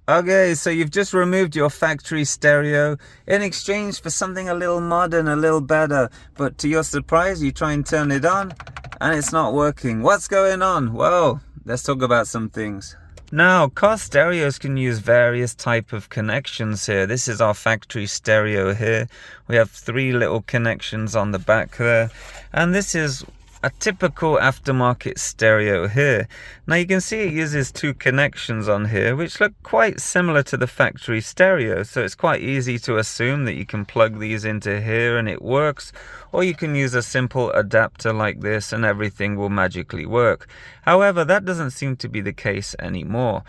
Okay, so you've just removed your factory stereo in exchange for something a little modern, a little better. But to your surprise, you try and turn it on and it's not working. What's going on? Well, let's talk about some things. Now, car stereos can use various type of connections here. This is our factory stereo here. We have 3 little connections on the back there. And this is a typical aftermarket stereo here. Now you can see it uses 2 connections on here which look quite similar to the factory stereo, so it's quite easy to assume that you can plug these into here and it works, or you can use a simple adapter like this and everything will magically work. However, that doesn't seem to be the case anymore.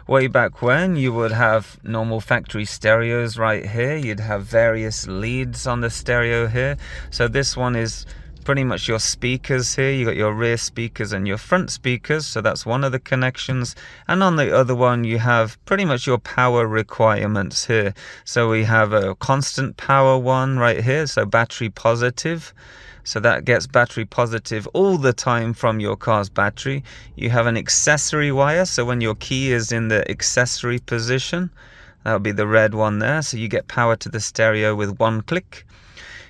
Way back when, you would have normal factory stereos right here. You'd have various leads on the stereo here. So this one is pretty much your speakers here. You got your rear speakers and your front speakers, so that's one of the connections. And on the other one you have pretty much your power requirements here. So we have a constant power one right here, so battery positive. So that gets battery positive all the time from your car's battery. You have an accessory wire, so when your key is in the accessory position, that would be the red one there, so you get power to the stereo with 1 click.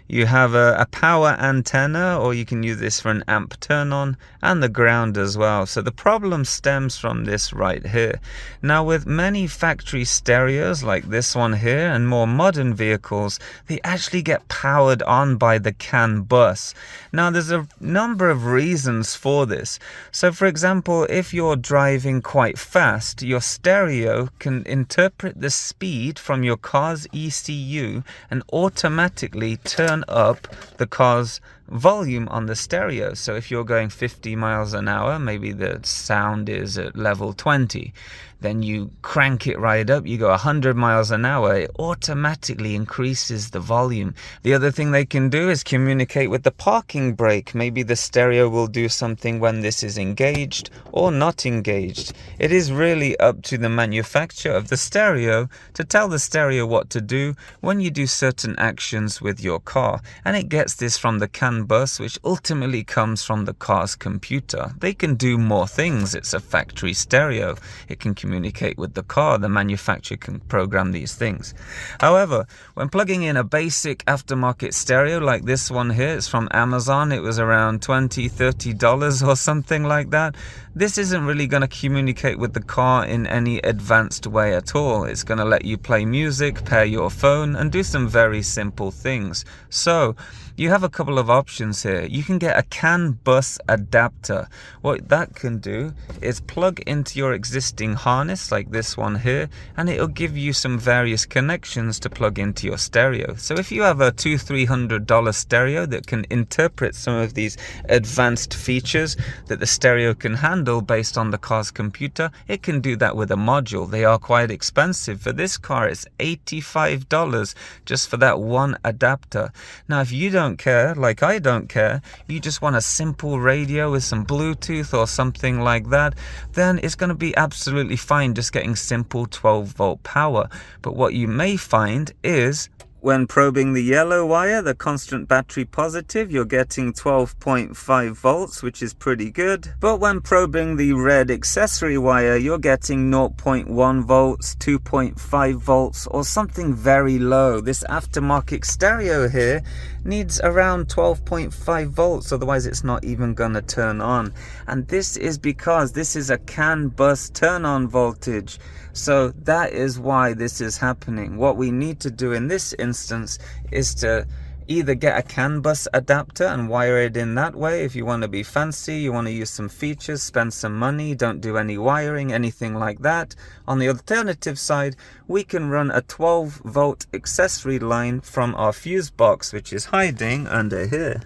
You have a power antenna, or you can use this for an amp turn on, and the ground as well. So the problem stems from this right here. Now with many factory stereos like this one here and more modern vehicles, they actually get powered on by the CANBUS. Now there's a number of reasons for this. So for example, if you're driving quite fast, your stereo can interpret the speed from your car's ECU and automatically turn up the car's volume on the stereo. So if you're going 50 miles an hour, maybe the sound is at level 20, then you crank it right up, you go 100 miles an hour, it automatically increases the volume. The other thing they can do is communicate with the parking brake. Maybe the stereo will do something when this is engaged or not engaged. It is really up to the manufacturer of the stereo to tell the stereo what to do when you do certain actions with your car. And it gets this from the CANBUS, which ultimately comes from the car's computer. They can do more things. It's a factory stereo. It can communicate with the car. The manufacturer can program these things. However, when plugging in a basic aftermarket stereo like this one here, it's from Amazon. It was around $20-$30 or something like that. This isn't really going to communicate with the car in any advanced way at all. It's going to let you play music, pair your phone, and do some very simple things. So you have a couple of options here. You can get a CANBUS adapter. What that can do is plug into your existing harness like this one here, and it'll give you some various connections to plug into your stereo. So if you have a $200-$300 stereo that can interpret some of these advanced features that the stereo can handle based on the car's computer, it can do that with a module. They are quite expensive. For this car, it's $85 just for that one adapter. Now if you don't care, like I don't care, you just want a simple radio with some Bluetooth or something like that, then it's going to be absolutely fine just getting simple 12-volt power. But what you may find is when probing the yellow wire, the constant battery positive, you're getting 12.5 volts, which is pretty good. But when probing the red accessory wire, you're getting 0.1 volts, 2.5 volts, or something very low. This aftermarket stereo here needs around 12.5 volts, otherwise it's not even gonna turn on. And this is because this is a CANBUS turn on voltage. So that is why this is happening. What we need to do in this instance is to either get a CANBUS adapter and wire it in that way. If you want to be fancy, you want to use some features, spend some money, don't do any wiring, anything like that. On the alternative side, we can run a 12-volt accessory line from our fuse box, which is hiding under here.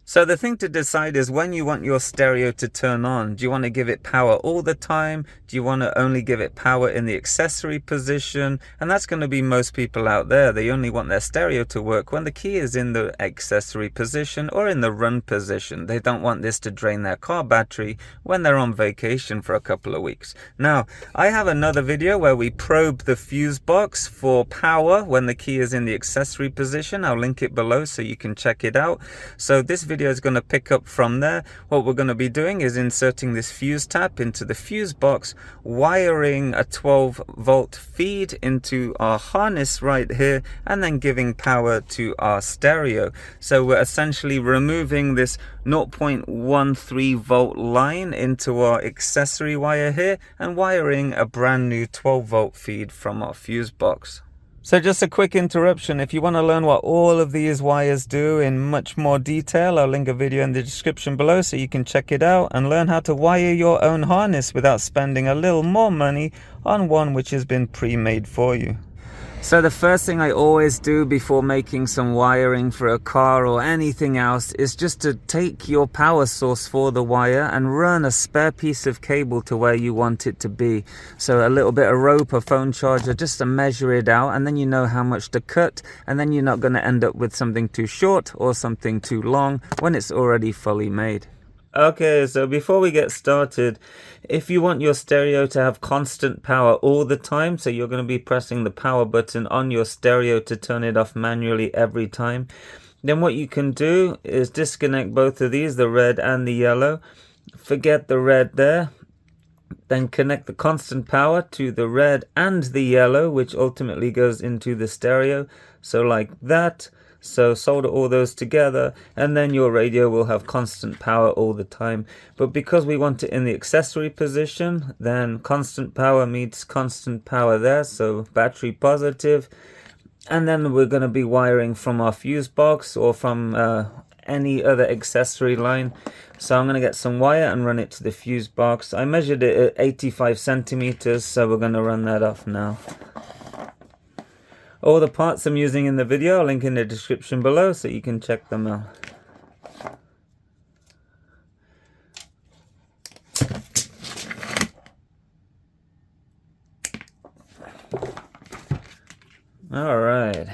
So the thing to decide is when you want your stereo to turn on. Do you want to give it power all the time? Do you want to only give it power in the accessory position? And that's going to be most people out there. They only want their stereo to work when the key is in the accessory position or in the run position. They don't want this to drain their car battery when they're on vacation for a couple of weeks. Now, I have another video where we probe the fuse box for power when the key is in the accessory position. I'll link it below so you can check it out. So this video video is going to pick up from there. What we're going to be doing is inserting this fuse tap into the fuse box, wiring a 12-volt feed into our harness right here, and then giving power to our stereo. So we're essentially removing this 0.13 volt line into our accessory wire here and wiring a brand new 12-volt feed from our fuse box. So just a quick interruption. If you want to learn what all of these wires do in much more detail, I'll link a video in the description below so you can check it out and learn how to wire your own harness without spending a little more money on one which has been pre-made for you. So the first thing I always do before making some wiring for a car or anything else is just to take your power source for the wire and run a spare piece of cable to where you want it to be. So a little bit of rope, a phone charger, just to measure it out, and then you know how much to cut, and then you're not going to end up with something too short or something too long when it's already fully made. Okay, so before we get started, if you want your stereo to have constant power all the time, so you're going to be pressing the power button on your stereo to turn it off manually every time, then what you can do is disconnect both of these, the red and the yellow. Forget the red there. Then connect the constant power to the red and the yellow, which ultimately goes into the stereo. So like that. So solder all those together, and then your radio will have constant power all the time. But because we want it in the accessory position, then constant power meets constant power there, so battery positive. And then we're going to be wiring from our fuse box or from any other accessory line. So I'm going to get some wire and run it to the fuse box. I measured it at 85 centimeters, so we're going to run that off now. All the parts I'm using in the video I'll link in the description below so you can check them out. Alright.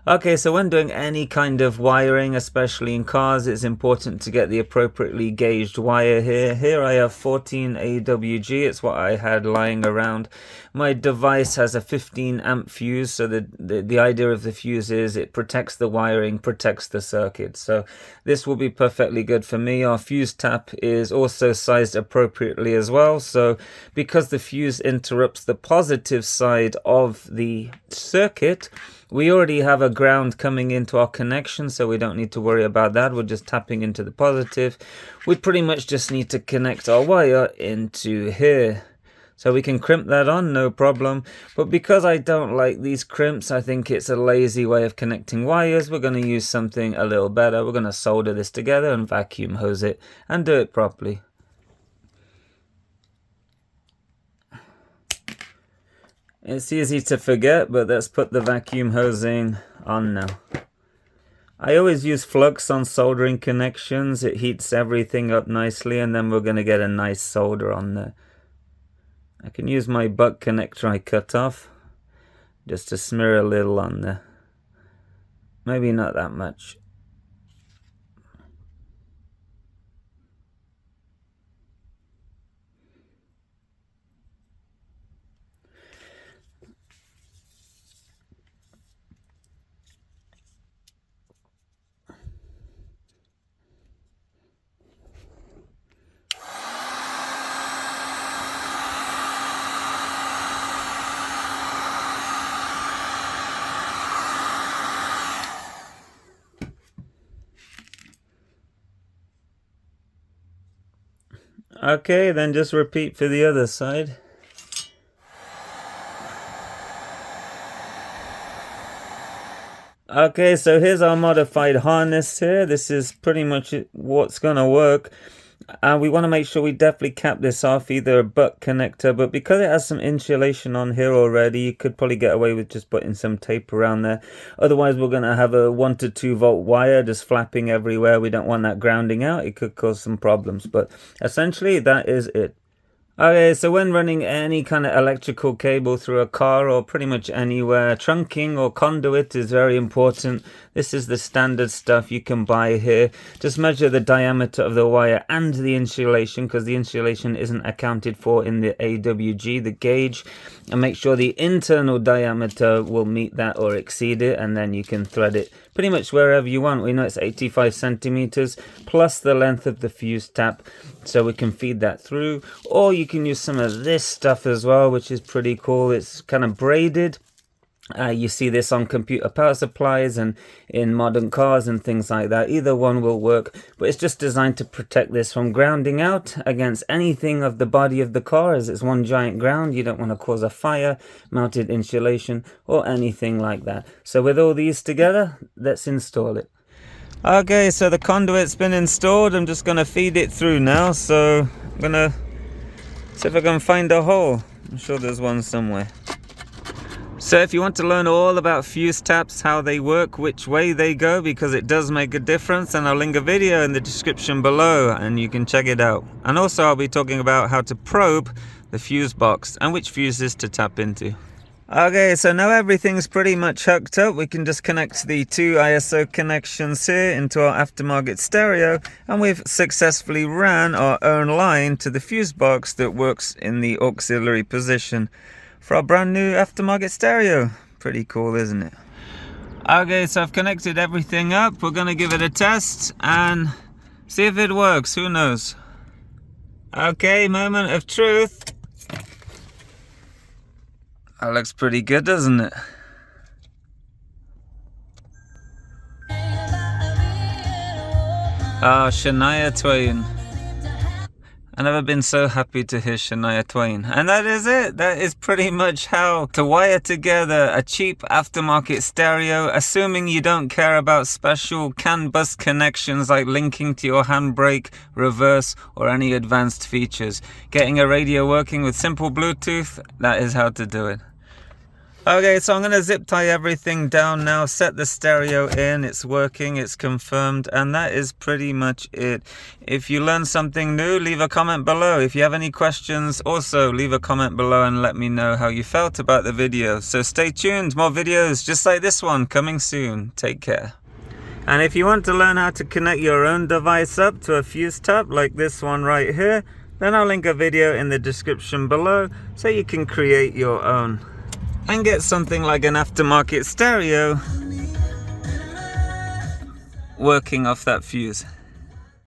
Okay, so when doing any kind of wiring, especially in cars, it's important to get the appropriately gauged wire here. Here I have 14 AWG, it's what I had lying around. My device has a 15 amp fuse, so the idea of the fuse is it protects the wiring, protects the circuit. So this will be perfectly good for me. Our fuse tap is also sized appropriately as well. So because the fuse interrupts the positive side of the circuit, we already have a ground coming into our connection, so we don't need to worry about that. We're just tapping into the positive. We pretty much just need to connect our wire into here. So we can crimp that on, no problem. But because I don't like these crimps, I think it's a lazy way of connecting wires. We're going to use something a little better. We're going to solder this together and vacuum hose it and do it properly. It's easy to forget, but let's put the vacuum hosing on now. I always use flux on soldering connections. It heats everything up nicely, and then we're going to get a nice solder on there. I can use my butt connector I cut off just to smear a little on there. Maybe not that much. Okay, then just repeat for the other side. Okay, so here's our modified harness here. This is pretty much what's going to work. And we want to make sure we definitely cap this off, either a butt connector, but because it has some insulation on here already, you could probably get away with just putting some tape around there. Otherwise, we're going to have a 1 to 2 volt wire just flapping everywhere. We don't want that grounding out. It could cause some problems, but essentially that is it. Okay, so when running any kind of electrical cable through a car or pretty much anywhere, trunking or conduit is very important. This is the standard stuff you can buy here. Just measure the diameter of the wire and the insulation, because the insulation isn't accounted for in the AWG, the gauge, and make sure the internal diameter will meet that or exceed it, and then you can thread it pretty much wherever you want. We know it's 85 centimeters plus the length of the fuse tap, so we can feed that through. Or you can use some of this stuff as well, which is pretty cool. It's kind of braided. You see this on computer power supplies and in modern cars and things like that. Either one will work, but it's just designed to protect this from grounding out against anything of the body of the car, as it's one giant ground. You don't want to cause a fire, mounted insulation, or anything like that. So with all these together, let's install it. Okay, so the conduit's been installed. I'm just going to feed it through now. So I'm going to see if I can find a hole. I'm sure there's one somewhere. So if you want to learn all about fuse taps, how they work, which way they go, because it does make a difference, then I'll link a video in the description below and you can check it out. And also I'll be talking about how to probe the fuse box and which fuses to tap into. Okay, so now everything's pretty much hooked up. We can just connect the two ISO connections here into our aftermarket stereo, and we've successfully ran our own line to the fuse box that works in the auxiliary position for our brand new aftermarket stereo. Pretty cool, isn't it? Okay, so I've connected everything up. We're gonna give it a test and see if it works. Who knows? Okay, moment of truth. That looks pretty good, doesn't it? Ah, Shania Twain. I've never been so happy to hear Shania Twain. And that is it. That is pretty much how to wire together a cheap aftermarket stereo, assuming you don't care about special CANBUS connections like linking to your handbrake, reverse, or any advanced features. Getting a radio working with simple Bluetooth, that is how to do it. Okay, so I'm going to zip tie everything down now, set the stereo in, it's working, it's confirmed, and that is pretty much it. If you learned something new, leave a comment below. If you have any questions, also leave a comment below and let me know how you felt about the video. So stay tuned, more videos just like this one coming soon. Take care. And if you want to learn how to connect your own device up to a fuse tap like this one right here, then I'll link a video in the description below so you can create your own and get something like an aftermarket stereo working off that fuse.